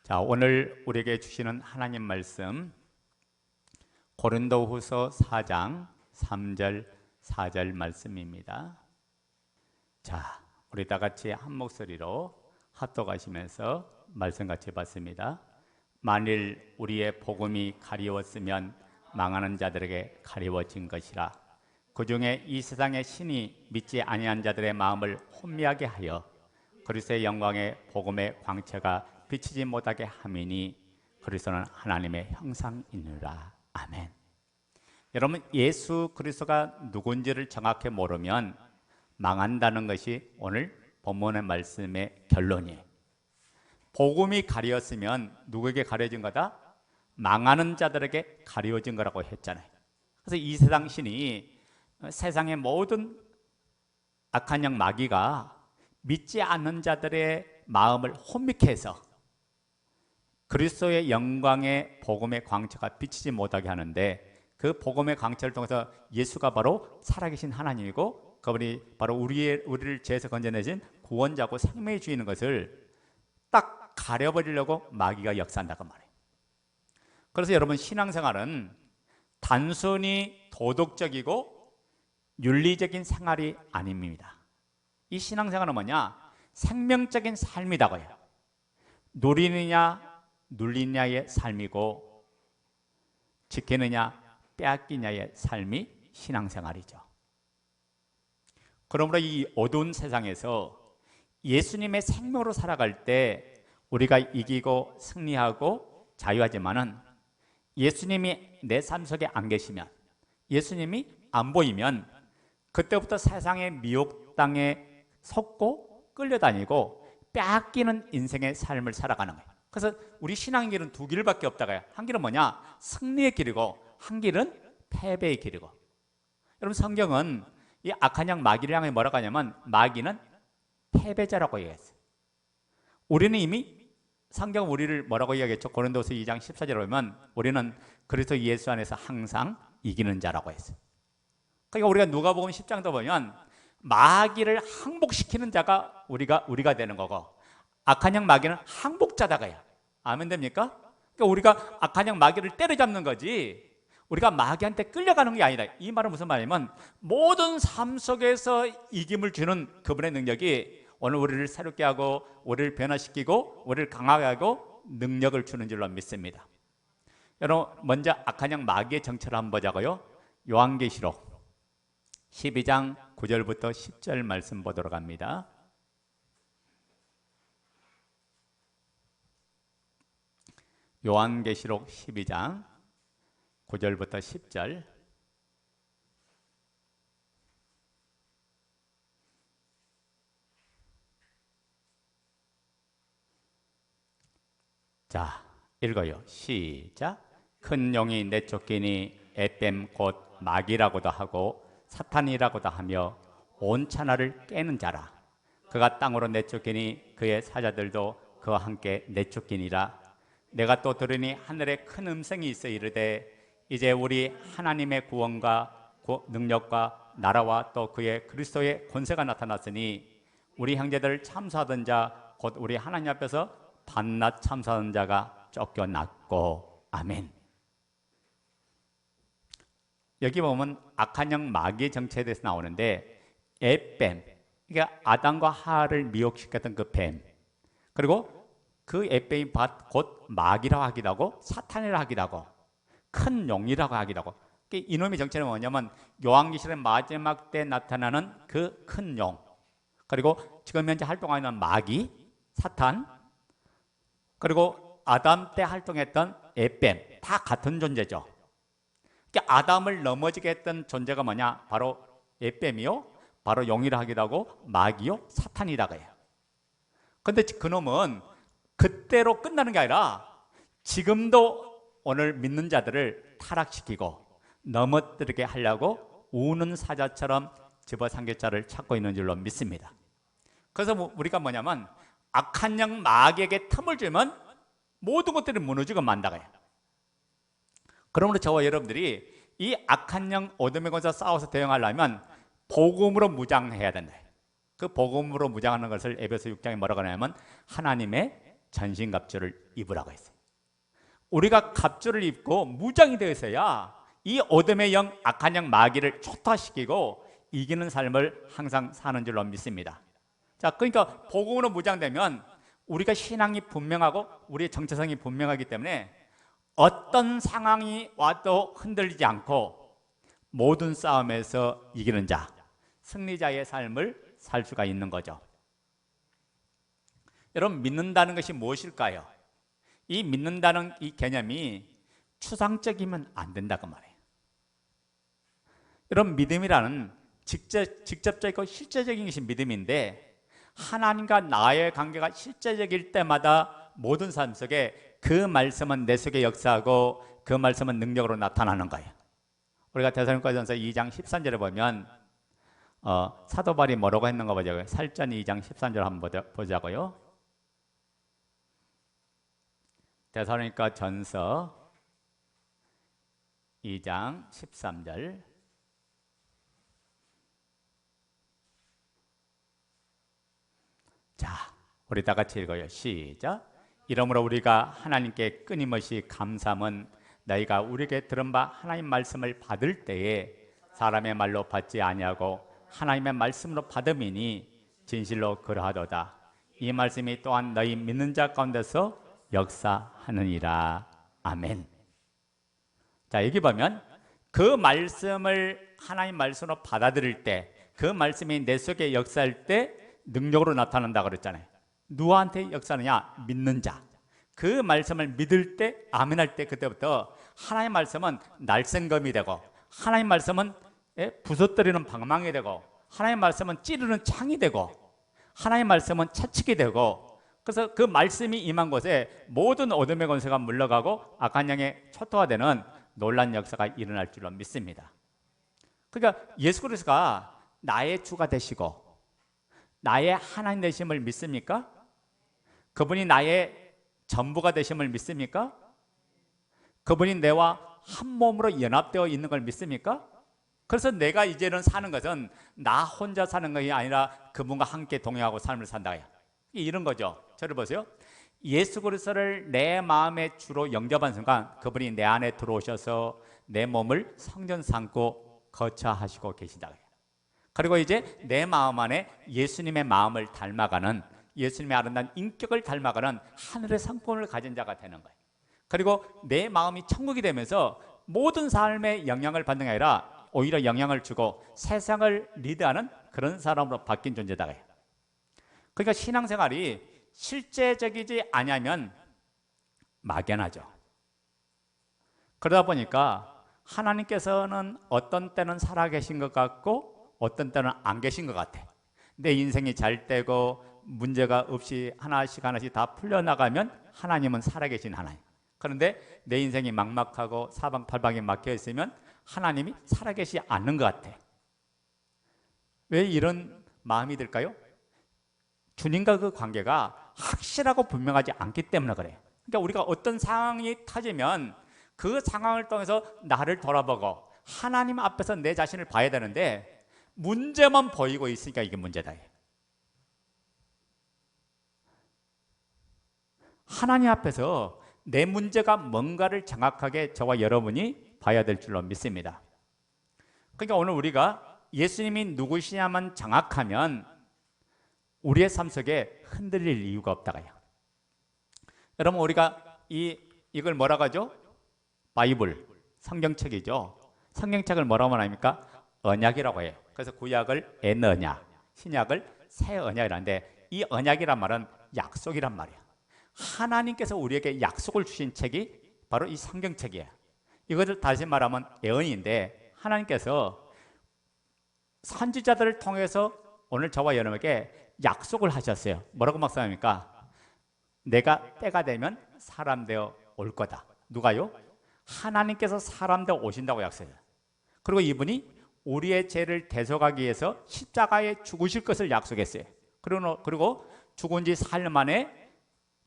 자, 오늘 우리에게 주시는 하나님 말씀 고린도후서 4장 3절 4절 말씀입니다. 자, 우리 다 같이 한 목소리로 합독하시면서 말씀 같이 봤습니다. 만일 우리의 복음이 가리웠으면 망하는 자들에게 가리워진 것이라. 그 중에 이 세상의 신이 믿지 아니한 자들의 마음을 혼미하게 하여 그리스도의 영광의 복음의 광채가 비치지 못하게 함이니 그리스도는 하나님의 형상이니라. 아멘. 여러분, 예수 그리스도가 누군지를 정확히 모르면 망한다는 것이 오늘 본문의 말씀의 결론이에요. 복음이 가려졌으면 누구에게 가려진 거다? 망하는 자들에게 가려진 거라고 했잖아요. 그래서 이 세상 신이 세상의 모든 악한 영 마귀가 믿지 않는 자들의 마음을 혼미케 해서 그리스도의 영광의 복음의 광채가 비치지 못하게 하는데, 그 복음의 광채를 통해서 예수가 바로 살아계신 하나님이고 그분이 바로 우리를 죄에서 건져내신 구원자고 생명의 주인인 것을 딱 가려버리려고 마귀가 역사한다고 말해요. 그래서 여러분, 신앙생활은 단순히 도덕적이고 윤리적인 생활이 아닙니다. 이 신앙생활은 뭐냐? 생명적인 삶이라고 해요. 누리느냐 눌리냐의 삶이고 지키느냐 빼앗기냐의 삶이 신앙생활이죠. 그러므로 이 어두운 세상에서 예수님의 생명으로 살아갈 때 우리가 이기고 승리하고 자유하지만은 예수님이 내 삶 속에 안 계시면, 예수님이 안 보이면 그때부터 세상의 미혹당에 속고 끌려다니고 빼앗기는 인생의 삶을 살아가는 거예요. 그래서 우리 신앙의 길은 두 길밖에 없다고요. 한 길은 뭐냐? 승리의 길이고 한 길은 패배의 길이고. 여러분, 성경은 이 악한 영 마귀를 향해 뭐라고 하냐면 마귀는 패배자라고 얘기했어요. 우리는 이미 성경 우리를 뭐라고 이야기했죠? 고린도서 2장 14절에 보면 우리는 그리스도 예수 안에서 항상 이기는 자라고 했어요. 그러니까 우리가 누가복음 10장도 보면 마귀를 항복시키는 자가 우리가 되는 거고, 악한 영 마귀는 항복자다가요. 아멘 됩니까? 그러니까 우리가 악한 영 마귀를 때려잡는 거지 우리가 마귀한테 끌려가는 게 아니다. 이 말은 무슨 말이냐면 모든 삶 속에서 이김을 주는 그분의 능력이 오늘 우리를 새롭게 하고 우리를 변화시키고 우리를 강하게 하고 능력을 주는 줄로 믿습니다. 여러분, 먼저 악한 영 마귀의 정체를 한번 보자고요. 요한계시록 12장 9절부터 10절 말씀 보도록 합니다. 요한계시록 12장 9절부터 10절. 자, 읽어요. 시작. 큰 용이 내쫓기니 에뱀 곧 마귀라고도 하고 사탄이라고도 하며 온 천하를 깨는 자라. 그가 땅으로 내쫓기니 그의 사자들도 그와 함께 내쫓기니라. 내가 또 들으니 하늘에 큰 음성이 있어 이르되 이제 우리 하나님의 구원과 능력과 나라와 또 그의 그리스도의 권세가 나타났으니 우리 형제들 참수하던 자 곧 우리 하나님 앞에서 밤낮 참수하던 자가 쫓겨났고. 아멘. 여기 보면 악한 영 마귀의 정체에 대해서 나오는데, 에뱀, 그러니까 아담과 하와를 미혹시켰던 그 뱀, 그리고 그 에뱀이 곧 마귀라고 하기도 하고 사탄이라고 하기도 하고 큰 용이라고 하기도 하고. 이놈의 정체는 뭐냐면 요한계시록 마지막 때 나타나는 그 큰 용, 그리고 지금 현재 활동하고 있는 마귀, 사탄, 그리고 아담 때 활동했던 에뱀, 다 같은 존재죠. 그러니까 아담을 넘어지게 했던 존재가 뭐냐? 바로 에뱀이요, 바로 용이라 하기도 하고 마귀요, 사탄이라고 해요. 근데 그놈은 그때로 끝나는 게 아니라 지금도 오늘 믿는 자들을 타락시키고 넘어뜨리게 하려고 우는 사자처럼 집어삼킬 찾고 있는 줄로 믿습니다. 그래서 우리가 뭐냐면 악한 영 마귀에게 틈을 주면 모든 것들이 무너지고 만다고요. 그러므로 저와 여러분들이 이 악한 영 어둠의 권세와 싸워서 대응하려면 복음으로 무장해야 된다. 그 복음으로 무장하는 것을 에베소 6장에 뭐라고 하냐면 하나님의 전신갑주를 입으라고 했어요. 우리가 갑주를 입고 무장이 되어서야 이 어둠의 영, 악한 영, 마귀를 초토화시키고 이기는 삶을 항상 사는 줄로 믿습니다. 자, 그러니까 복음으로 무장되면 우리가 신앙이 분명하고 우리의 정체성이 분명하기 때문에 어떤 상황이 와도 흔들리지 않고 모든 싸움에서 이기는 자, 승리자의 삶을 살 수가 있는 거죠. 여러분, 믿는다는 것이 무엇일까요? 이 믿는다는 이 개념이 추상적이면 안 된다고 말해요. 여러분, 믿음이라는 직접적이고 실제적인 것이 믿음인데, 하나님과 나의 관계가 실제적일 때마다 모든 삶 속에 그 말씀은 내 속에 역사하고 그 말씀은 능력으로 나타나는 거예요. 우리가 데살로니가전서 2장 13절에 보면 사도 바울이 뭐라고 했는가 보자고요. 살전 2장 13절 한번 보자고요. 데살로니가전서 2장 13절. 자, 우리 다 같이 읽어요. 시작. 이러므로 우리가 하나님께 끊임없이 감사함은 너희가 우리에게 들은 바 하나님 말씀을 받을 때에 사람의 말로 받지 아니하고 하나님의 말씀으로 받음이니 진실로 그러하도다. 이 말씀이 또한 너희 믿는 자 가운데서 역사하느니라. 아멘. 자, 여기 보면 그 말씀을 하나님 말씀으로 받아들일 때, 그 말씀이 내 속에 역사할 때 능력으로 나타난다 그랬잖아요. 누구한테 역사하느냐? 믿는 자. 그 말씀을 믿을 때, 아멘할 때, 그때부터 하나님 말씀은 날쌘검이 되고, 하나님 말씀은 부서뜨리는 방망이 되고, 하나님 말씀은 찌르는 창이 되고, 하나님 말씀은 채찍이 되고, 그래서 그 말씀이 임한 곳에 모든 어둠의 권세가 물러가고 악한 영의 초토화되는 놀라운 역사가 일어날 줄로 믿습니다. 그러니까 예수 그리스도가 나의 주가 되시고 나의 하나님 되심을 믿습니까? 그분이 나의 전부가 되심을 믿습니까? 그분이 내와 한 몸으로 연합되어 있는 걸 믿습니까? 그래서 내가 이제는 사는 것은 나 혼자 사는 것이 아니라 그분과 함께 동행하고 삶을 산다. 이런 거죠. 저를 보세요. 예수 그리스도를 내 마음의 주로 영접한 순간 그분이 내 안에 들어오셔서 내 몸을 성전 삼고 거처하시고 계시다. 그리고 이제 내 마음 안에 예수님의 마음을 닮아가는, 예수님의 아름다운 인격을 닮아가는 하늘의 성품을 가진 자가 되는 거예요. 그리고 내 마음이 천국이 되면서 모든 삶에 영향을 받는 게 아니라 오히려 영향을 주고 세상을 리드하는 그런 사람으로 바뀐 존재다. 그러니까 신앙생활이 실제적이지 않으면 막연하죠. 그러다 보니까 하나님께서는 어떤 때는 살아계신 것 같고 어떤 때는 안 계신 것 같아. 내 인생이 잘 되고 문제가 없이 하나씩 하나씩 다 풀려나가면 하나님은 살아계신 하나님. 그런데 내 인생이 막막하고 사방팔방에 막혀있으면 하나님이 살아계시지 않는 것 같아. 왜 이런 마음이 들까요? 주님과 그 관계가 확실하고 분명하지 않기 때문에 그래요. 그러니까 우리가 어떤 상황이 터지면 그 상황을 통해서 나를 돌아보고 하나님 앞에서 내 자신을 봐야 되는데 문제만 보이고 있으니까 이게 문제다. 하나님 앞에서 내 문제가 뭔가를 정확하게 저와 여러분이 봐야 될 줄로 믿습니다. 그러니까 오늘 우리가 예수님이 누구시냐만 정확하면 우리의 삶 속에 흔들릴 이유가 없다가요. 여러분, 우리가 이걸 뭐라고 하죠? 바이블, 성경책이죠. 성경책을 뭐라고 합니까? 언약이라고 해요. 그래서 구약을 N언약, 신약을 새 언약이라는데 이 언약이란 말은 약속이란 말이에요. 하나님께서 우리에게 약속을 주신 책이 바로 이 성경책이에요. 이것을 다시 말하면 예언인데 하나님께서 선지자들을 통해서 오늘 저와 여러분에게 약속을 하셨어요. 뭐라고 말씀합니까? 내가 때가 되면 사람 되어 올 거다. 누가요? 하나님께서 사람 되어 오신다고 약속해요. 그리고 이분이 우리의 죄를 대속하기 위해서 십자가에 죽으실 것을 약속했어요. 그리고 죽은 지 사흘 만에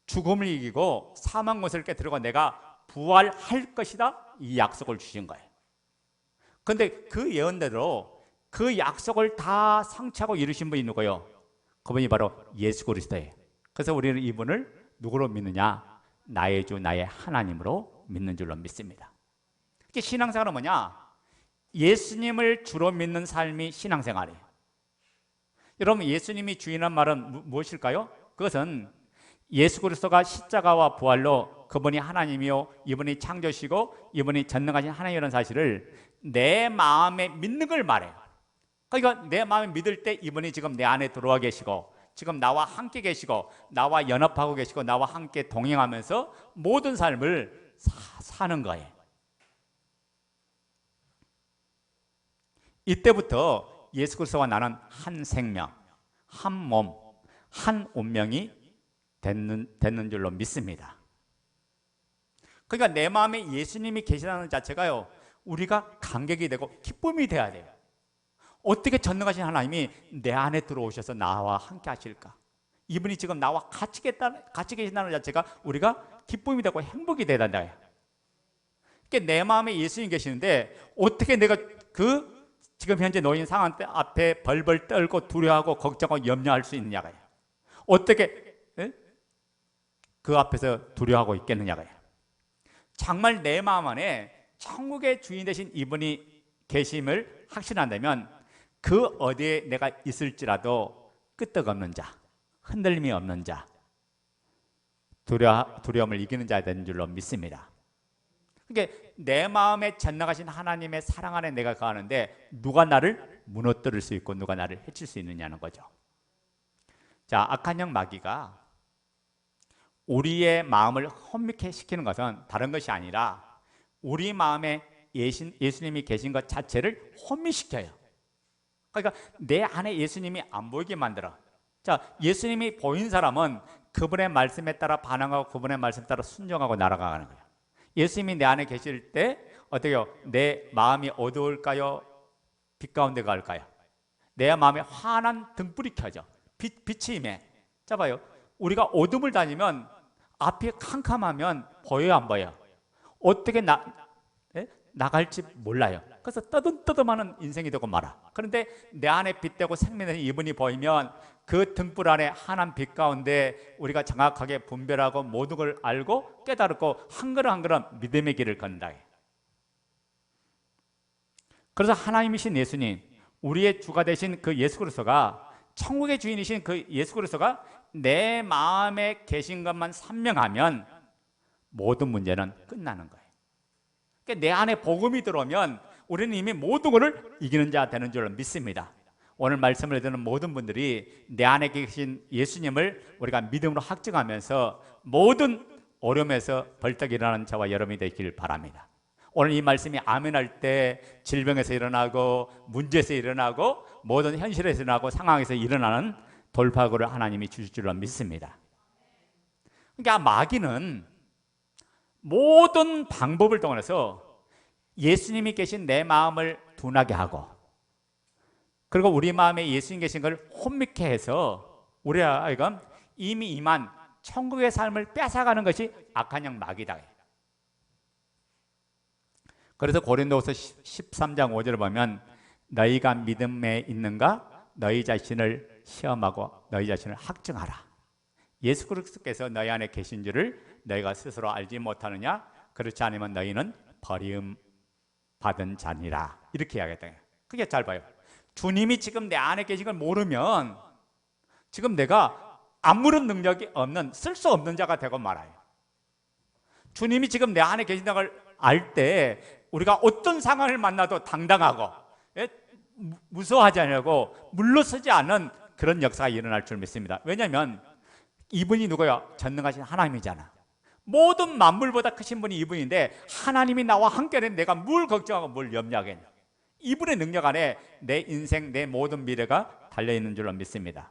죽음을 이기고 사망 것을 깨뜨리고 내가 부활할 것이다. 이 약속을 주신 거예요. 그런데 그 예언대로 그 약속을 다 성취하고 이루신 분이 누구예요? 그분이 바로 예수 그리스도예요. 그래서 우리는 이분을 누구로 믿느냐? 나의 주 나의 하나님으로 믿는 줄로 믿습니다. 이게 신앙생활은 뭐냐? 예수님을 주로 믿는 삶이 신앙생활이에요. 여러분, 예수님이 주인한 말은 무엇일까요? 그것은 예수 그리스도가 십자가와 부활로 그분이 하나님이요 이분이 창조시고 이분이 전능하신 하나님이라는 사실을 내 마음에 믿는 걸 말해요. 그러니까 내 마음에 믿을 때 이분이 지금 내 안에 들어와 계시고 지금 나와 함께 계시고 나와 연합하고 계시고 나와 함께 동행하면서 모든 삶을 사는 거예요. 이때부터 예수 그리스도와 나는 한 생명, 한 몸, 한 운명이 되는 줄로 믿습니다. 그러니까 내 마음에 예수님이 계시다는 자체가요, 우리가 감격이 되고 기쁨이 돼야 돼요. 어떻게 전능하신 하나님이 내 안에 들어오셔서 나와 함께 하실까? 이분이 지금 나와 같이 계신다는 자체가 우리가 기쁨이 되고 행복이 되야 된다. 그러니까 내 마음에 예수님이 계시는데 어떻게 내가 지금 현재 놓인 상황 앞에 벌벌 떨고 두려워하고 걱정하고 염려할 수 있느냐고요. 어떻게 그 앞에서 두려워하고 있겠느냐고요. 정말 내 마음 안에 천국의 주인 되신 이분이 계심을 확신한다면 그 어디에 내가 있을지라도 끄떡없는 자, 흔들림이 없는 자, 두려움을 이기는 자가 되는 줄로 믿습니다. 그러니까 내 마음에 전능하신 하나님의 사랑 안에 내가 거하는데 누가 나를 무너뜨릴 수 있고 누가 나를 해칠 수 있느냐는 거죠. 자, 악한 영 마귀가 우리의 마음을 혼미케 시키는 것은 다른 것이 아니라 우리 마음에 예수님이 계신 것 자체를 혼미시켜요. 그러니까 내 안에 예수님이 안 보이게 만들어. 자, 예수님이 보인 사람은 그분의 말씀에 따라 반응하고 그분의 말씀에 따라 순종하고 날아가는 거예요. 예수님이 내 안에 계실 때 어때요? 내 마음이 어두울까요? 빛 가운데 갈까요? 내 마음에 환한 등불이 켜져. 빛이 임해. 자, 봐요. 우리가 어둠을 다니면 앞이 캄캄하면 보여요, 안 보여요? 어떻게 나갈지 몰라요. 그래서 떠듬떠듬하는 인생이 되고 말아. 그런데 내 안에 빛되고 생명되는 이분이 보이면 그 등불 안에 환한 빛 가운데 우리가 정확하게 분별하고 모든 걸 알고 깨달고 한 걸음 한 걸음 믿음의 길을 걷는다. 그래서 하나님이신 예수님, 우리의 주가 되신 그 예수 그리스도가, 천국의 주인이신 그 예수 그리스도가 내 마음에 계신 것만 선명하면 모든 문제는 끝나는 거예요. 그러니까 내 안에 복음이 들어오면 우리는 이미 모든 것을 이기는 자 되는 줄 믿습니다. 오늘 말씀을 듣는 모든 분들이 내 안에 계신 예수님을 우리가 믿음으로 확증하면서 모든 어려움에서 벌떡 일어나는 저와 여러분이 되길 바랍니다. 오늘 이 말씀이 아멘할 때 질병에서 일어나고 문제에서 일어나고 모든 현실에서 일어나고 상황에서 일어나는 돌파구를 하나님이 주실 줄로 믿습니다. 그러니까 마귀는 모든 방법을 동원해서 예수님이 계신 내 마음을 둔하게 하고 그리고 우리 마음에 예수님 계신 걸 혼미케 해서 우리 아이가 이미 임한 천국의 삶을 뺏어가는 것이 악한 영 마귀다. 그래서 고린도후서 13장 5절을 보면 너희가 믿음에 있는가? 너희 자신을 시험하고 너희 자신을 확증하라. 예수 그리스도께서 너희 안에 계신 줄을 너희가 스스로 알지 못하느냐? 그렇지 않으면 너희는 버림 받은 자니라. 이렇게 이야기했다. 그게 잘 봐요. 주님이 지금 내 안에 계신 걸 모르면 지금 내가 아무런 능력이 없는 쓸 수 없는 자가 되고 말아요. 주님이 지금 내 안에 계신다는 걸 알 때 우리가 어떤 상황을 만나도 당당하고 무서워하지 않으려고 물러서지 않는 그런 역사가 일어날 줄 믿습니다. 왜냐하면 이분이 누구야? 전능하신 하나님이잖아. 모든 만물보다 크신 분이 이분인데 하나님이 나와 함께는 내가 뭘 걱정하고 뭘 염려하겠냐. 이분의 능력 안에 내 인생, 내 모든 미래가 달려있는 줄로 믿습니다.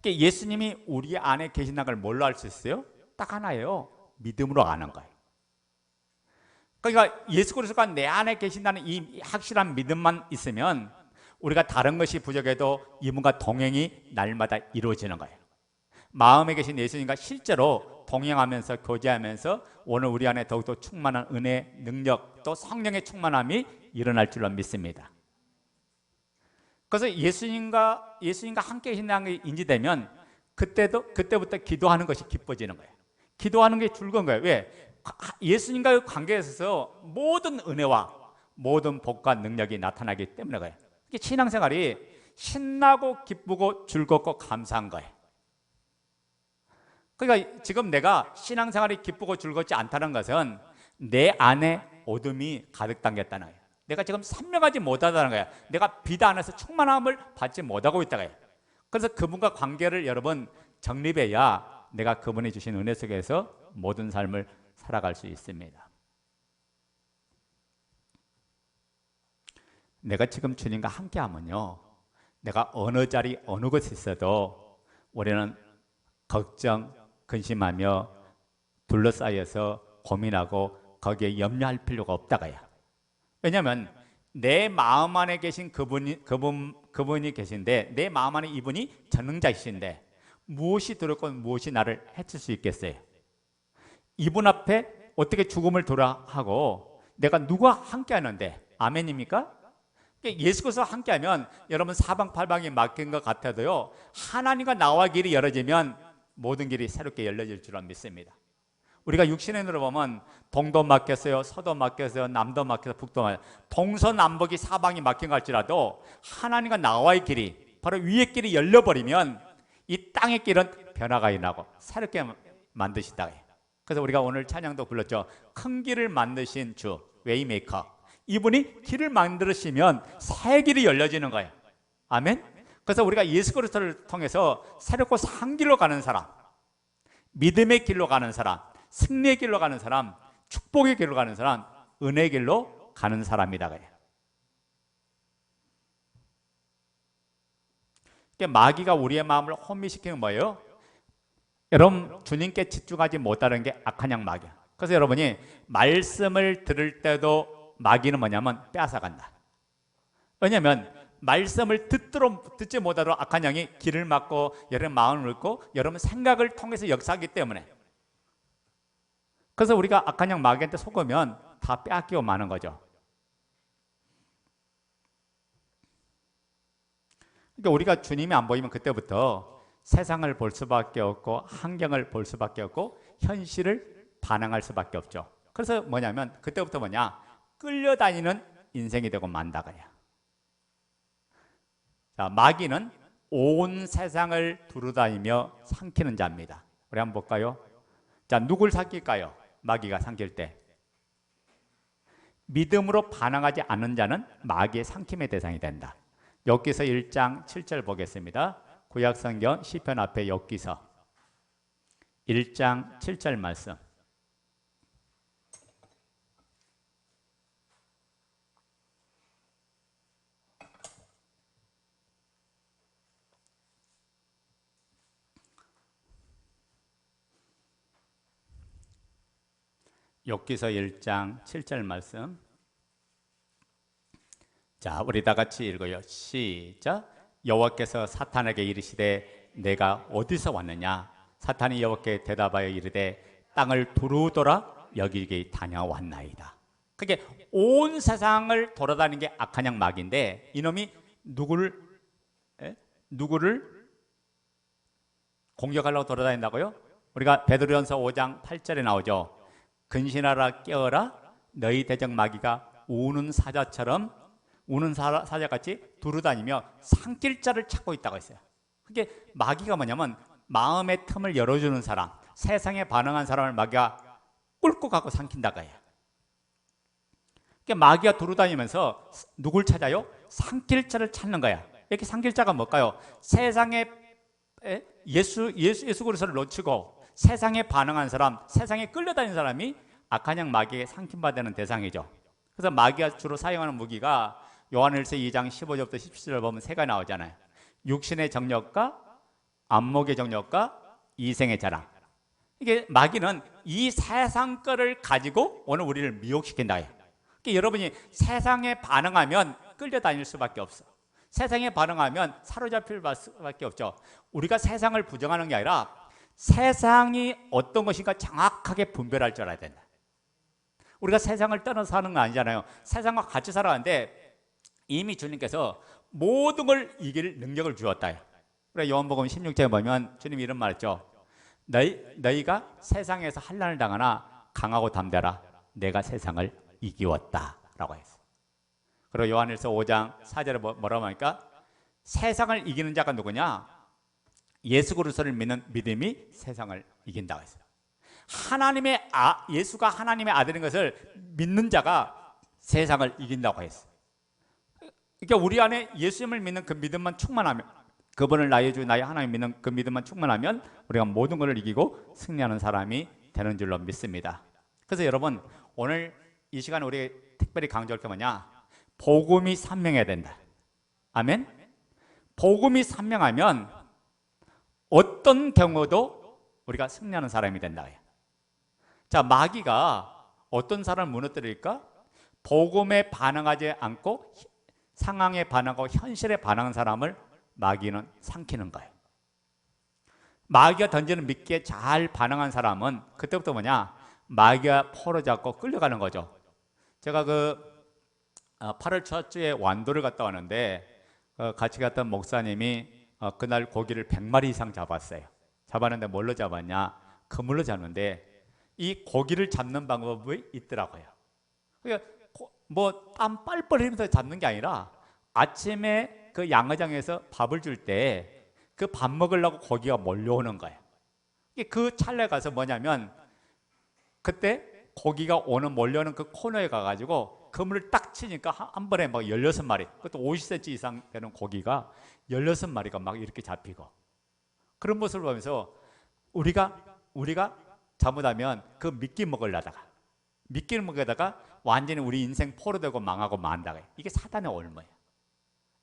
그러니까 예수님이 우리 안에 계신다는 걸 뭘로 알 수 있어요? 딱 하나예요. 믿음으로 아는 거예요. 그러니까 예수 그리스도가 내 안에 계신다는 이 확실한 믿음만 있으면 우리가 다른 것이 부족해도 이분과 동행이 날마다 이루어지는 거예요. 마음에 계신 예수님과 실제로 동행하면서 교제하면서 오늘 우리 안에 더욱더 충만한 은혜, 능력, 또 성령의 충만함이 일어날 줄로 믿습니다. 그래서 예수님과 함께 계신다는 게 인지되면 그때부터 기도하는 것이 기뻐지는 거예요. 기도하는 게 즐거운 거예요. 왜? 예수님과의 관계에 있어서 모든 은혜와 모든 복과 능력이 나타나기 때문에 그래요. 신앙생활이 신나고 기쁘고 즐겁고 감사한 거예요. 그러니까 지금 내가 신앙생활이 기쁘고 즐겁지 않다는 것은 내 안에 어둠이 가득 담겼다는 거예요. 내가 지금 선명하지 못하다는 거예요. 내가 빛 안에서 충만함을 받지 못하고 있다는 거예요. 그래서 그분과 관계를 여러분 정립해야 내가 그분이 주신 은혜 속에서 모든 삶을 살아갈 수 있습니다. 내가 지금 주님과 함께하면요, 내가 어느 자리 어느 곳에 있어도 우리는 걱정, 근심하며 둘러싸여서 고민하고 거기에 염려할 필요가 없다가요. 왜냐하면 내 마음 안에 계신 그분이 계신데, 내 마음 안에 이분이 전능자이신데 무엇이 두렵고 무엇이 나를 해칠 수 있겠어요? 이분 앞에 어떻게 죽음을 돌아하고 내가 누가 함께하는데, 아멘입니까? 예수 그리스도와 함께하면 여러분 사방팔방이 막힌 것 같아도요, 하나님과 나와 길이 열어지면 모든 길이 새롭게 열려질 줄 믿습니다. 우리가 육신의 눈으로 보면 동도 막혔어요, 서도 막혔어요, 남도 막혀서 북도 막혀서 동서남북이 사방이 막힌 것 같지라도 하나님과 나와의 길이, 바로 위의 길이 열려버리면 이 땅의 길은 변화가 일어나고 새롭게 만드신다. 그래서 우리가 오늘 찬양도 불렀죠. 큰 길을 만드신 주, 웨이메이커. 이분이 길을 만들으시면 새 길이 열려지는 거예요. 아멘. 그래서 우리가 예수 그리스도를 통해서 새롭고 산 길로 가는 사람, 믿음의 길로 가는 사람, 승리의 길로 가는 사람, 축복의 길로 가는 사람, 은혜의 길로 가는 사람이다. 마귀가 우리의 마음을 혼미시키는 뭐예요? 여러분, 주님께 집중하지 못하는 게 악한 양 마귀야. 그래서 여러분이 말씀을 들을 때도 마귀는 뭐냐면 빼앗아간다. 왜냐하면 말씀을 듣지 못하도록 악한 양이 길을 막고 여러분 마음을 읽고 여러분 생각을 통해서 역사하기 때문에, 그래서 우리가 악한 양 마귀한테 속으면 다 빼앗기고 마는 거죠. 그러니까 우리가 주님이 안 보이면 그때부터 세상을 볼 수밖에 없고 환경을 볼 수밖에 없고 현실을 반항할 수밖에 없죠. 그래서 뭐냐면 그때부터 뭐냐, 끌려다니는 인생이 되고 만다가야. 자, 마귀는 온 세상을 두루다니며 삼키는 자입니다. 우리 한번 볼까요? 자, 누굴 삼킬까요? 마귀가 삼킬 때 믿음으로 반항하지 않는 자는 마귀의 삼킴의 대상이 된다. 욥기서 1장 7절 보겠습니다. 구약성경 시편 앞에 욥기서 1장 7절 말씀. 욥기서 1장 7절 말씀. 자, 우리 다 같이 읽어요. 시작. 여호와께서 사탄에게 이르시되 내가 어디서 왔느냐? 사탄이 여호와께 대답하여 이르되 땅을 두루돌아 여기에 다녀왔나이다. 그게 온 세상을 돌아다니는 게 악한 양 마귀인데, 이놈이 누구를 공격하려고 돌아다닌다고요? 우리가 베드로전서 5장 8절에 나오죠. 근신하라 깨어라, 너희 대적 마귀가 우는 사자처럼, 우는 사자같이 두루다니며 삼킬 자를 찾고 있다고 했어요. 그게 마귀가 뭐냐면 마음의 틈을 열어주는 사람, 세상에 반응한 사람을 마귀가 꿀꺽 갖고 삼킨다고 해요. 그러니까 마귀가 두루다니면서 누굴 찾아요? 삼킬 자를 찾는 거야. 이렇게 삼킬 자가 뭘까요? 세상에 예수 그리스도를 놓치고 세상에 반응한 사람, 세상에 끌려다니는 사람이 악한 양 마귀에게 삼킴받는 대상이죠. 그래서 마귀가 주로 사용하는 무기가 요한일서 2장 15절부터 17절 보면 세 가지 나오잖아요. 육신의 정욕과 안목의 정욕과 이생의 자랑. 이게 마귀는 이 세상 거를 가지고 오늘 우리를 미혹시킨다. 그러니까 여러분이 세상에 반응하면 끌려다닐 수밖에 없어. 세상에 반응하면 사로잡힐 수밖에 없죠. 우리가 세상을 부정하는 게 아니라 세상이 어떤 것인가 정확하게 분별할 줄 알아야 된다. 우리가 세상을 떠나서 사는 건 아니잖아요. 세상과 같이 살아가는데 이미 주님께서 모든 걸 이길 능력을 주었다. 우리 요한복음 16장에 보면 주님이 이런 말 했죠. 너희가 세상에서 환난을 당하나 강하고 담대라. 내가 세상을 이기웠다 라고 했어요. 그리고 요한일서 5장 4절에 뭐라고 하니까 세상을 이기는 자가 누구냐? 예수 그리스도를 믿는 믿음이 세상을 이긴다고 했어요. 예수가 하나님의 아들인 것을 믿는 자가 세상을 이긴다고 했어요. 그러니까 우리 안에 예수님을 믿는 그 믿음만 충만하면, 그분을 나의 주 나의 하나님 믿는 그 믿음만 충만하면 우리가 모든 것을 이기고 승리하는 사람이 되는 줄로 믿습니다. 그래서 여러분, 오늘 이 시간에 우리 특별히 강조할 게 뭐냐? 복음이 선명해야 된다. 아멘? 복음이 선명하면 어떤 경우도 우리가 승리하는 사람이 된다. 자, 마귀가 어떤 사람을 무너뜨릴까? 복음에 반응하지 않고 상황에 반응하고 현실에 반응하는 사람을 마귀는 삼키는 거예요. 마귀가 던지는 미끼에 잘 반응한 사람은 그때부터 뭐냐? 마귀가 포로잡고 끌려가는 거죠. 제가 8월 첫 주에 완도를 갔다 왔는데 같이 갔던 목사님이 그날 고기를 100마리 이상 잡았어요. 잡았는데 뭘로 잡았냐? 그물로 잡는데 이 고기를 잡는 방법이 있더라고요. 그러니까 뭐 땀 뻘뻘 흘리면서 잡는 게 아니라 아침에 그 양어장에서 밥을 줄 때 그 밥 먹으려고 고기가 몰려오는 거예요. 그 찰나에 가서 뭐냐면 그때 고기가 몰려오는 그 코너에 가가지고 그물을 딱 치니까 한 번에 막 16마리, 그것도 50cm 이상 되는 고기가 16마리가 막 이렇게 잡히고, 그런 모습을 보면서 우리가 잘못하면 그 미끼 먹으려다가 완전히 우리 인생 포로되고 망하고 만다고 해요. 이게 사단의 올무예요.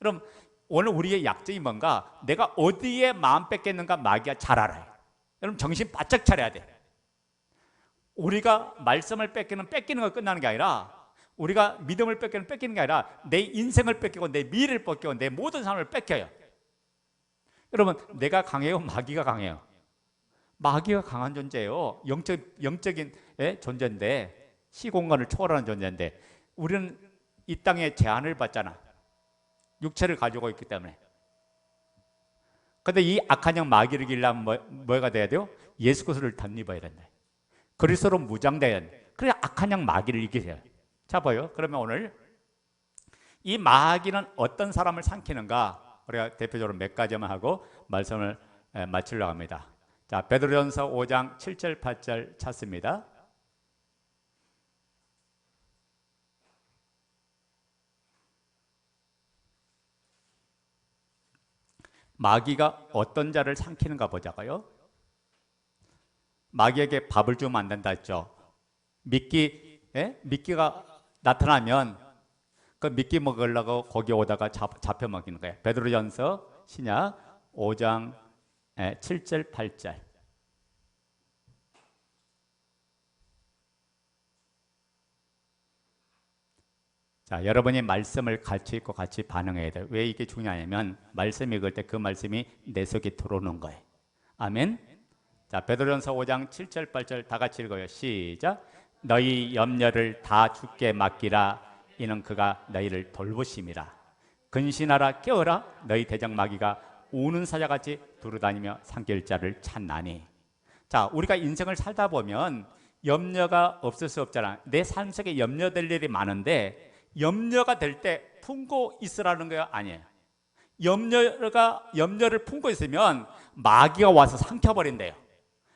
그럼 오늘 우리의 약점이 뭔가? 내가 어디에 마음 뺏겠는가 마귀가 잘 알아요. 여러분 정신 바짝 차려야 돼. 우리가 말씀을 뺏기는 거 끝나는 게 아니라, 우리가 믿음을 뺏기는 게 아니라 내 인생을 뺏기고 내 미래를 뺏기고 내 모든 삶을 뺏겨요. 여러분, 내가 강해요? 마귀가 강해요? 마귀가 강한 존재예요. 영적인 존재인데, 시공간을 초월하는 존재인데, 우리는 이 땅에 제한을 받잖아. 육체를 가지고 있기 때문에. 근데 이 악한 영 마귀를 이기려면 뭐가 돼야 돼요? 예수 그리스도를 덧입어야 된다. 그리스도로 무장돼야 돼. 그래야 악한 영 마귀를 이기세요. 자, 봐요. 그러면 오늘 이 마귀는 어떤 사람을 삼키는가? 우리가 대표적으로 몇 가지만 하고 말씀을 마치려고 합니다. 자, 베드로전서 5장 7절 8절 찾습니다. 마귀가 어떤 자를 삼키는가 보자고요. 마귀에게 밥을 주면 안 된다 했죠. 미끼가 나타나면 그 미끼 먹으려고 거기 오다가 잡혀 먹이는 거예요. 베드로전서 신약 5장 7절 8절. 자, 여러분이 말씀을 같이 읽고 같이 반응해야 돼요. 왜 이게 중요하냐면 말씀 읽을 때 그 말씀이 내 속에 들어오는 거예요. 아멘. 자, 베드로전서 5장 7절 8절 다 같이 읽어요. 시작. 너희 염려를 다 주께 맡기라. 이는 그가 너희를 돌보심이라. 근신하라, 깨어라. 너희 대적 마귀가 우는 사자같이 두루다니며 삼킬 자를 찾나니. 자, 우리가 인생을 살다 보면 염려가 없을 수 없잖아. 내 삶 속에 염려될 일이 많은데 염려가 될 때 품고 있으라는 거 아니에요. 염려를 품고 있으면 마귀가 와서 삼켜버린대요.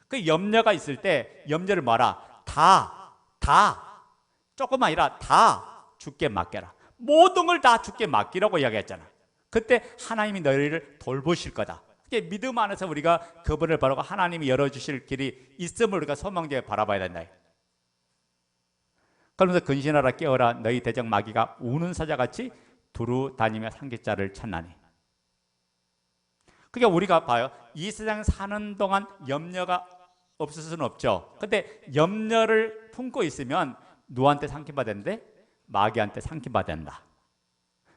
그 염려가 있을 때 염려를 뭐라? 조금 아니라 다 주께 맡겨라. 모든 걸 다 주께 맡기라고 이야기했잖아. 그때 하나님이 너희를 돌보실 거다. 믿음 안에서 우리가 그분을 바라고 하나님이 열어주실 길이 있음을 우리가 소망되게 바라봐야 된다. 그러면서 근신하라, 깨어라. 너희 대적 마귀가 우는 사자같이 두루 다니며 삼킬 자를 찾나니. 그러니까 우리가 봐요. 이 세상 사는 동안 염려가 없을 수는 없죠. 근데 염려를 품고 있으면 누구한테 삼킴받았는데? 마귀한테 삼킴받는다.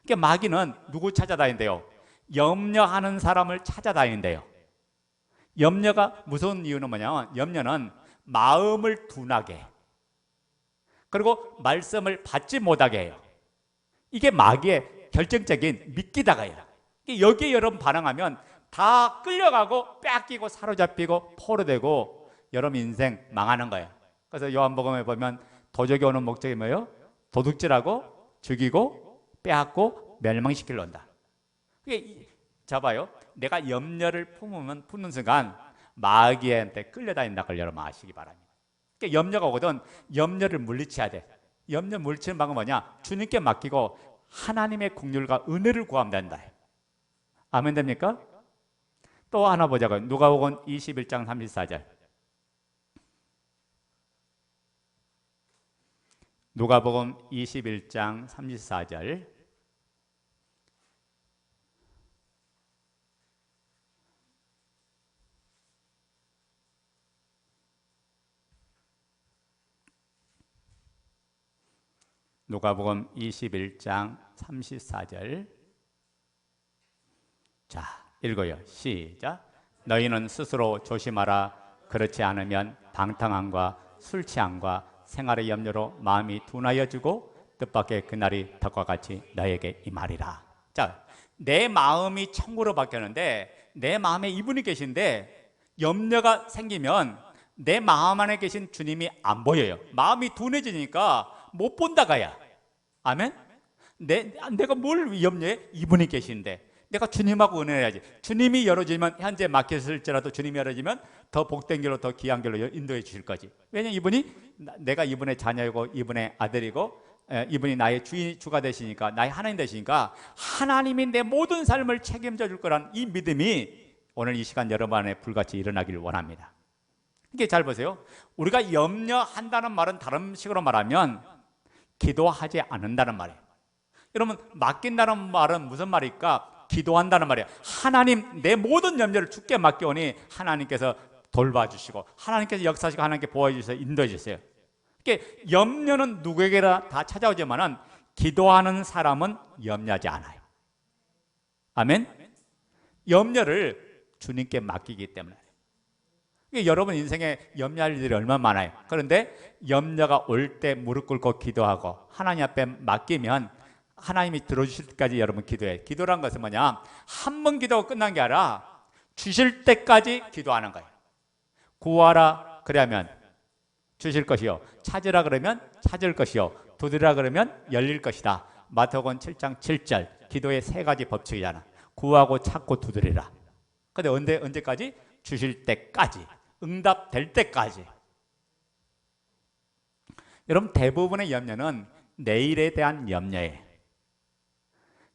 그러니까 마귀는 누구 찾아다닌대요? 염려하는 사람을 찾아다닌대요. 염려가 무서운 이유는 뭐냐면 염려는 마음을 둔하게 해요. 그리고 말씀을 받지 못하게 해요. 이게 마귀의 결정적인 미끼다가요. 여기에 여러분 반응하면 다 끌려가고 뺏기고 사로잡히고 포로되고 여러분 인생 망하는 거예요. 그래서 요한복음에 보면 도적이 오는 목적이 뭐예요? 도둑질하고 죽이고 빼앗고 멸망시키려 한다. 자 봐요. 내가 염려를 품는 순간 마귀한테 끌려다닌다는 걸 여러분 아시기 바랍니다. 그러니까 염려가 오거든 염려를 물리쳐야 돼. 염려 물리치는 방법은 뭐냐? 주님께 맡기고 하나님의 긍휼과 은혜를 구하면 된다. 아멘 됩니까? 또 하나 보자고요. 누가복음 21장 34절. 누가복음 21장 34절. 누가복음 21장 34절. 자, 읽어요. 시작. 너희는 스스로 조심하라. 그렇지 않으면 방탕함과 술 취함과 생활의 염려로 마음이 둔하여지고 뜻밖의 그날이 덕과 같이 너에게 임하리라. 자, 내 마음이 천국으로 바뀌었는데 내 마음에 이분이 계신데 염려가 생기면 내 마음 안에 계신 주님이 안 보여요. 마음이 둔해지니까 못 본다가야. 아멘? 내가 뭘 염려해? 이분이 계신데 내가 주님하고 은혜해야지. 주님이 열어주면 현재 막혔을지라도 주님이 열어주면 더 복된 길로 더 귀한 길로 인도해 주실 거지. 왜냐면 이분이 내가 이분의 자녀이고 이분의 아들이고 이분이 나의 주가 되시니까 나의 하나님 되시니까 하나님이 내 모든 삶을 책임져 줄 거란 이 믿음이 오늘 이 시간 여러분 안에 불같이 일어나기를 원합니다. 이게 잘 보세요. 우리가 염려한다는 말은 다른 식으로 말하면 기도하지 않는다는 말이에요. 여러분 맡긴다는 말은 무슨 말일까? 기도한다는 말이에요. 하나님 내 모든 염려를 주께 맡겨오니 하나님께서 돌봐주시고 하나님께서 역사하시고 하나님께 보호해주셔서 인도해주세요. 그러니까 염려는 누구에게나 다 찾아오지만 기도하는 사람은 염려하지 않아요. 아멘? 염려를 주님께 맡기기 때문에. 여러분 인생에 염려할 일이 얼마나 많아요. 그런데 염려가 올 때 무릎 꿇고 기도하고 하나님 앞에 맡기면 하나님이 들어주실 때까지 여러분 기도해. 기도란 것은 뭐냐? 한 번 기도가 끝난 게 아니라 주실 때까지 기도하는 거예요. 구하라 그러면 주실 것이요, 찾으라 그러면 찾을 것이요, 두드리라 그러면 열릴 것이다. 마태복음 7장 7절 기도의 세 가지 법칙이잖아. 구하고 찾고 두드리라. 근데 언제까지? 주실 때까지, 응답될 때까지. 여러분 대부분의 염려는 내일에 대한 염려예요.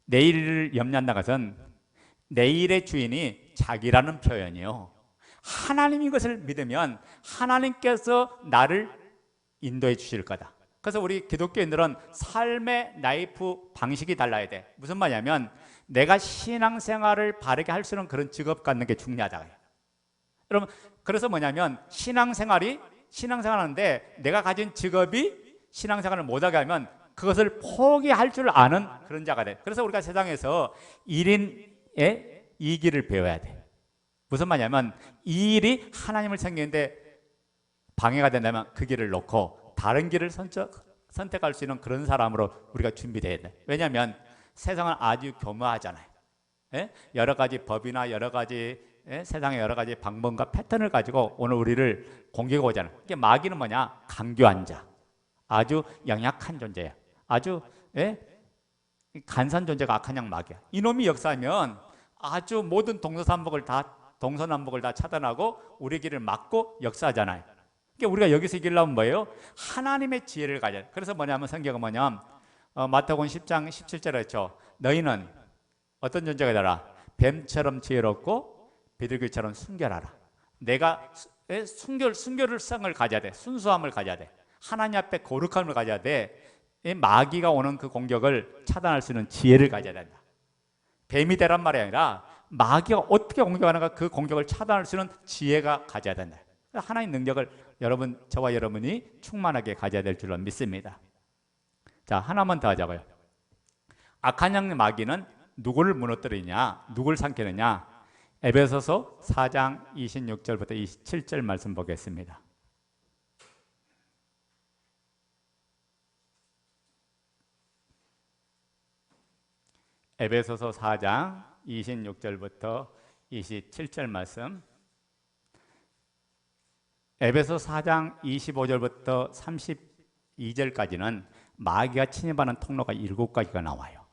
내일을 염려한다는 것은 내일의 주인이 자기라는 표현이요, 하나님인 것을 믿으면 하나님께서 나를 인도해 주실 거다. 그래서 우리 기독교인들은 삶의 라이프 방식이 달라야 돼. 무슨 말이냐면 내가 신앙생활을 바르게 할 수 있는 그런 직업 갖는 게 중요하다. 여러분 그래서 뭐냐면 신앙생활하는데 내가 가진 직업이 신앙생활을 못하게 하면 그것을 포기할 줄 아는 그런 자가 돼. 그래서 우리가 세상에서 1인의 이기를 배워야 돼. 무슨 말이냐면 이 일이 하나님을 섬기는데 방해가 된다면 그 길을 놓고 다른 길을 선택할 수 있는 그런 사람으로 우리가 준비돼야 돼. 왜냐하면 세상은 아주 교묘하잖아요. 예? 여러 가지 법이나 여러 가지 세상의 여러 가지 방법과 패턴을 가지고 오늘 우리를 공격해 오잖아요. 이게 마귀는 뭐냐? 강교한 자, 아주 영약한 존재야. 아주 간사한 존재가 악한 양 마귀야. 이놈이 역사하면 아주 모든 동서남북을 다 차단하고 우리 길을 막고 역사하잖아요. 그러니까 우리가 여기서 이기려면 뭐예요? 하나님의 지혜를 가져야 돼. 그래서 뭐냐면 성경은 뭐냐면 마태복음 10장 17절에 했죠. 너희는 어떤 존재가 되라? 뱀처럼 지혜롭고 비둘기처럼 순결하라. 내가 순결성을 가져야 돼. 순수함을 가져야 돼. 하나님 앞에 거룩함을 가져야 돼. 마귀가 오는 그 공격을 차단할 수 있는 지혜를 가져야 된다. 뱀이 되란 말이 아니라 마귀가 어떻게 공격하는가 그 공격을 차단할 수 있는 지혜가 가져야 된다. 하나님 능력을 저와 여러분이 충만하게 가져야 될 줄로 믿습니다. 자, 하나만 더 하자고요. 악한 양 마귀는 누구를 무너뜨리냐, 누구를 삼키느냐? 에베소서 4장 26절부터 27절 말씀 보겠습니다. 에베소서 4장 26절부터 27절 말씀, 에베소 4장 25절부터 32절까지는 마귀가 침입하는 통로가 7가지가 나와요.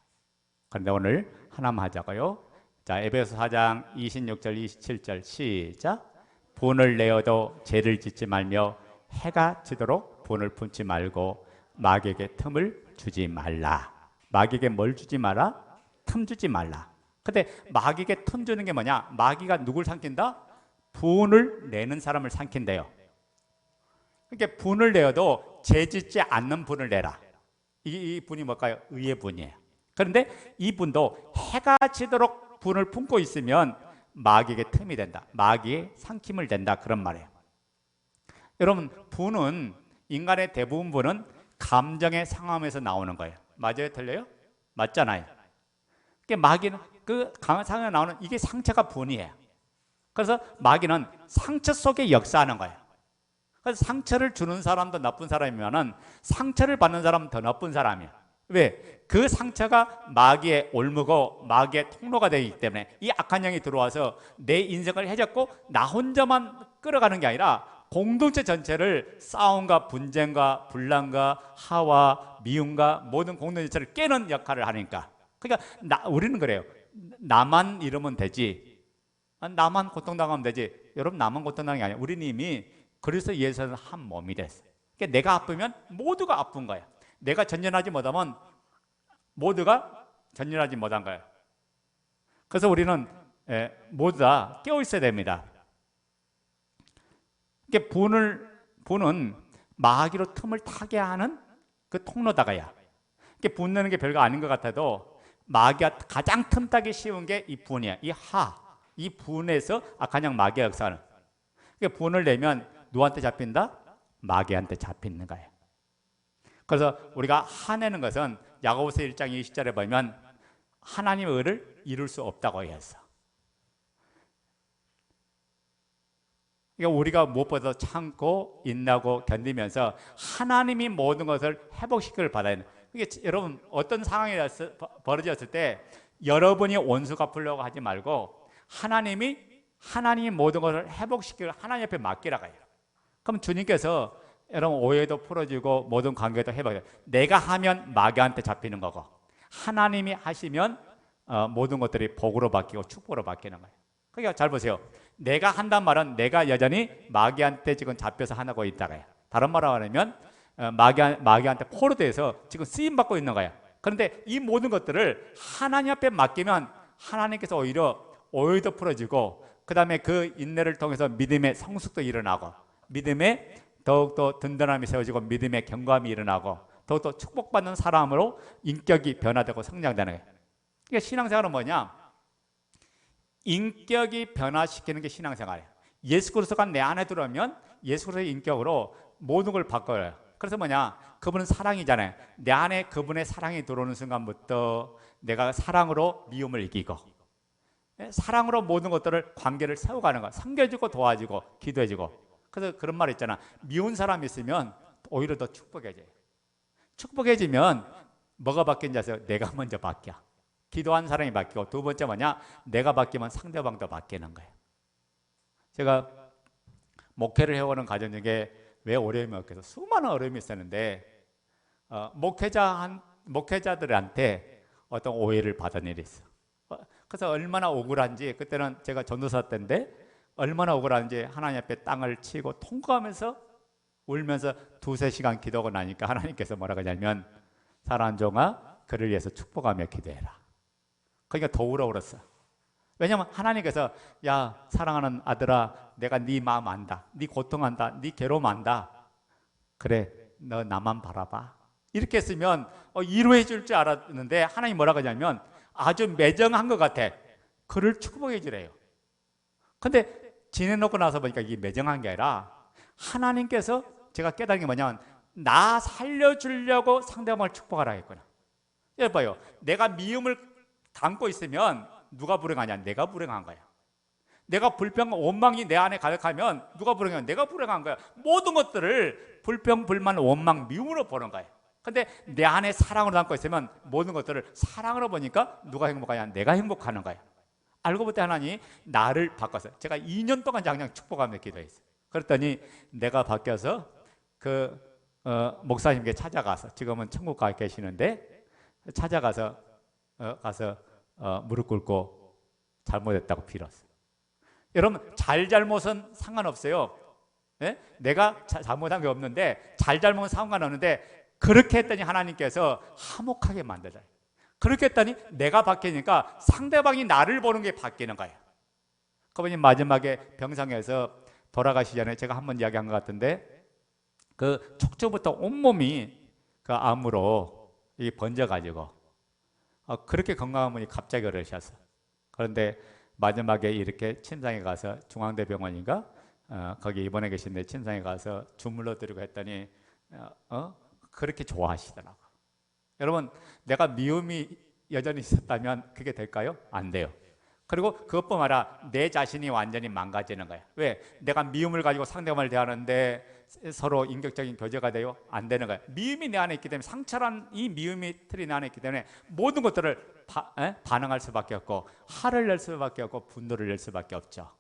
그런데 오늘 하나만 하자고요. 자, 에베소 4장 26절 27절 시작. 분을 내어도 죄를 짓지 말며 해가 지도록 분을 품지 말고 마귀에게 틈을 주지 말라. 마귀에게 뭘 주지 마라? 틈 주지 말라. 근데 마귀에게 틈 주는 게 뭐냐? 마귀가 누굴 삼킨다? 분을 내는 사람을 삼킨대요. 그러니까 분을 내어도 죄 짓지 않는 분을 내라. 이 분이 뭘까요? 의의 분이에요. 그런데 이 분도 해가 지도록 분을 품고 있으면 마귀에게 틈이 된다. 마귀의 삼킴을 된다. 그런 말이에요. 여러분, 분은, 인간의 대부분 분은 감정의 상함에서 나오는 거예요. 맞아요? 틀려요? 맞잖아요. 그러니까 마귀는 그 강한 상황에 나오는 이게 상처가 분이에요. 그래서 마귀는 상처 속에 역사하는 거예요. 그래서 상처를 주는 사람도 나쁜 사람이면은 상처를 받는 사람은 더 나쁜 사람이에요. 왜? 그 상처가 마귀의 올무고 마귀의 통로가 되기 때문에 이 악한 영이 들어와서 내 인생을 해잡고 나 혼자만 끌어가는 게 아니라 공동체 전체를 싸움과 분쟁과 분란과 하와 미움과 모든 공동체를 깨는 역할을 하니까. 그러니까 우리는 그래요. 나만 이러면 되지, 나만 고통당하면 되지. 여러분, 나만 고통당하는 게 아니야. 우리는 이미 그리스도 예수는 한 몸이 됐어요. 그러니까 내가 아프면 모두가 아픈 거야. 내가 전진하지 못하면 모두가 전진하지 못한 거예요. 그래서 우리는 모두 다 깨어 있어야 됩니다. 그러니까 분은 마귀로 틈을 타게 하는 그 통로다가야. 그러니까 분 내는 게 별거 아닌 것 같아도 마귀가 가장 틈타기 쉬운 게 이 분이야. 이 분에서 악한 영 마귀가 역사하는. 그러니까 분을 내면 누구한테 잡힌다? 마귀한테 잡히는 거예요. 그래서 우리가 화내는 것은 야고보서 1장 20절에 보면 하나님의 의를 이룰 수 없다고 했어. 그러니까 우리가 무엇보다 참고 인내하고 견디면서 하나님이 모든 것을 회복시키기를 받아야 돼요. 그러니까 여러분, 어떤 상황이 벌어졌을 때 여러분이 원수 갚으려고 하지 말고 하나님이 모든 것을 회복시키기를 하나님 앞에 맡기라고 해요. 그럼 주님께서 여러분 오해도 풀어주고 모든 관계도 회복해요. 내가 하면 마귀한테 잡히는 거고 하나님이 하시면 모든 것들이 복으로 바뀌고 축복으로 바뀌는 거예요. 그러니까 잘 보세요. 내가 한단 말은 내가 여전히 마귀한테 지금 잡혀서 하고 있다가 해요. 다른 말로 하면 마귀한테 포로돼서 지금 쓰임받고 있는 거예요. 그런데 이 모든 것들을 하나님 앞에 맡기면 하나님께서 오히려 오해도 풀어지고 그 다음에 그 인내를 통해서 믿음의 성숙도 일어나고 믿음의 더욱더 든든함이 세워지고 믿음의 견고함이 일어나고 더욱더 축복받는 사람으로 인격이 변화되고 성장되는 거예요. 그러니까 신앙생활은 뭐냐? 인격이 변화시키는 게 신앙생활이에요. 예수 그리스도가 내 안에 들어오면 예수 그리스도의 인격으로 모든 걸 바꿔요. 그래서 뭐냐? 그분은 사랑이잖아요. 내 안에 그분의 사랑이 들어오는 순간부터 내가 사랑으로 미움을 이기고 사랑으로 모든 것들을 관계를 세워가는 거야. 섬겨주고 도와주고 기도해주고. 그래서 그런 말 있잖아. 미운 사람이 있으면 오히려 더 축복해져요. 축복해지면 뭐가 바뀌는지 아세요? 내가 먼저 바뀌어. 기도한 사람이 바뀌고 두 번째 뭐냐? 내가 바뀌면 상대방도 바뀌는 거예요. 제가 목회를 해오는 과정 중에 왜 어려움이 없겠어? 수많은 어려움이 있었는데 목회자들한테 어떤 오해를 받은 일이 있어. 그래서 얼마나 억울한지, 그때는 제가 전도사 때인데 얼마나 억울한지 하나님 앞에 땅을 치고 통곡하면서 울면서 2-3시간 기도하고 나니까 하나님께서 뭐라고 하냐면 사랑하는 종아 그를 위해서 축복하며 기도해라. 그러니까 더 울었어. 왜냐하면 하나님께서 야 사랑하는 아들아 내가 네 마음 안다. 네 고통한다. 네 괴로움 안다. 그래 너 나만 바라봐. 이렇게 했으면 위로해 줄 줄 알았는데 하나님 뭐라고 하냐면 아주 매정한 것 같아. 그를 축복해 주래요. 근데 지내놓고 나서 보니까 이게 매정한 게 아니라 하나님께서 제가 깨달은 게 뭐냐면 나 살려주려고 상대방을 축복하라 했구나. 여러분 봐요. 내가 미움을 담고 있으면 누가 불행하냐? 내가 불행한 거야. 내가 불평, 원망이 내 안에 가득하면 누가 불행하냐? 내가 불행한 거야. 모든 것들을 불평, 불만, 원망, 미움으로 보는 거야. 근데 내 안에 사랑으로 담고 있으면 모든 것들을 사랑으로 보니까 누가 행복하냐? 내가 행복하는 거야. 알고 보니 하나님 나를 바꿔서 제가 2년 동안 그냥 축복하며 기도했어요. 그랬더니 내가 바뀌어서 그 목사님께 찾아가서, 지금은 천국 가 계시는데, 찾아가서 무릎 꿇고 잘못했다고 빌었어요. 여러분, 잘못은 상관없어요. 네? 내가 잘못한 게 없는데, 잘못은 상관없는데, 그렇게 했더니 하나님께서 화목하게 만들어요. 그렇게 했더니 내가 바뀌니까 상대방이 나를 보는 게 바뀌는 거예요. 그분이 마지막에 병상에서 돌아가시 전에 제가 한번 이야기한 것 같은데, 그 척추부터 온몸이 그 암으로 번져가지고 그렇게 건강한 분이 갑자기 그러셨어. 그런데 마지막에 이렇게 침상에 가서, 중앙대병원인가 거기 입원해 계신데 침상에 가서 주물러 드리고 했더니 그렇게 좋아하시더라고. 여러분, 내가 미움이 여전히 있었다면 그게 될까요? 안 돼요. 그리고 그것뿐만 아니라 내 자신이 완전히 망가지는 거야. 왜? 내가 미움을 가지고 상대방을 대하는데 서로 인격적인 교제가 돼요? 안 되는 거야. 미움이 내 안에 있기 때문에, 상처란 이 미움이 틀이 내 안에 있기 때문에 모든 것들을 반응할 수밖에 없고, 화를 낼 수밖에 없고, 분노를 낼 수밖에 없죠.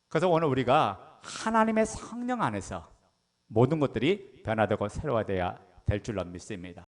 그래서 오늘 우리가 하나님의 성령 안에서 모든 것들이 변화되고 새로워져야 될 줄로 믿습니다.